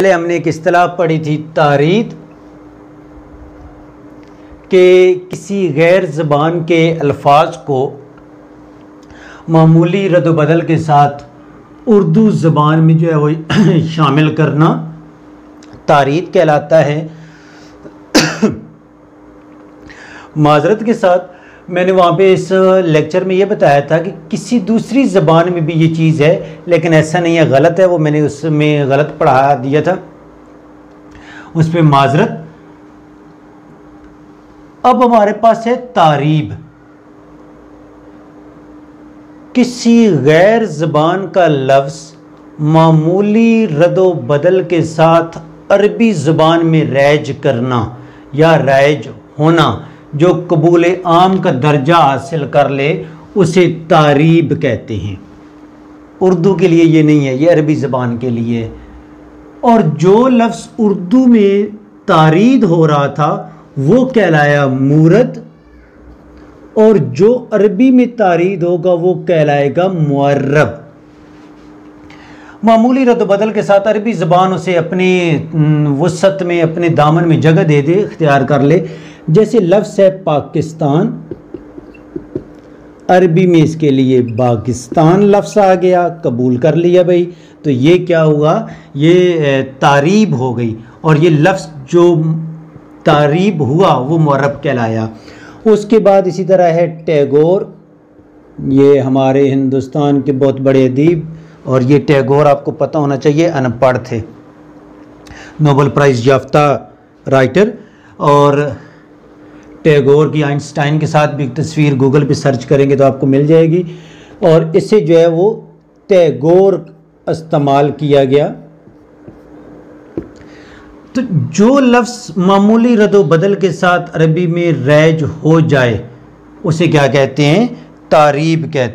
पहले हमने एक इस्तिलाह पढ़ी थी तारीद, कि किसी गैर ज़बान के अल्फाज को मामूली रद्द-व-बदल के साथ उर्दू ज़बान में जो है वो शामिल करना तारीद कहलाता है। माजरत के साथ मैंने वहाँ पे इस लेक्चर में ये बताया था कि किसी दूसरी ज़बान में भी ये चीज़ है, लेकिन ऐसा नहीं है, गलत है, वो मैंने उसमें गलत पढ़ा दिया था, उस पर माजरत। अब हमारे पास है तारीब। किसी गैर ज़बान का लफ्ज़ मामूली रद्दो बदल के साथ अरबी ज़बान में रैज करना या रैज होना, जो कबूल आम का दर्जा हासिल कर ले, उसे तारीब कहते हैं। उर्दू के लिए ये नहीं है, ये अरबी ज़बान के लिए। और जो लफ्ज़ उर्दू में तारीद हो रहा था वो कहलाया मूरद, और जो अरबी में तारीद होगा वो कहलाएगा मुअर्रब। मामूली रद्द बदल के साथ अरबी ज़बान उसे अपनी वसत में, अपने दामन में जगह दे दे, इख्तियार कर ले। जैसे लफ्ज़ है पाकिस्तान, अरबी में इसके लिए पाकिस्तान लफ्ज़ आ गया, कबूल कर लिया भाई, तो ये क्या हुआ, ये तारीब हो गई, और ये लफ्ज़ जो तारीब हुआ वो मुअर्रब कहलाया। उसके बाद इसी तरह है टैगोर, ये हमारे हिंदुस्तान के बहुत बड़े अदीब, और ये टैगोर आपको पता होना चाहिए अनपढ़ थे, नोबेल प्राइज़ याफ्ता राइटर। और टैगोर की आइंस्टाइन के साथ भी एक तस्वीर गूगल पे सर्च करेंगे तो आपको मिल जाएगी, और इससे जो है वो टैगोर इस्तेमाल किया गया। तो जो लफ्ज़ मामूली रद्दो बदल के साथ अरबी में रैज हो जाए उसे क्या कहते हैं, तारीब कहते हैं।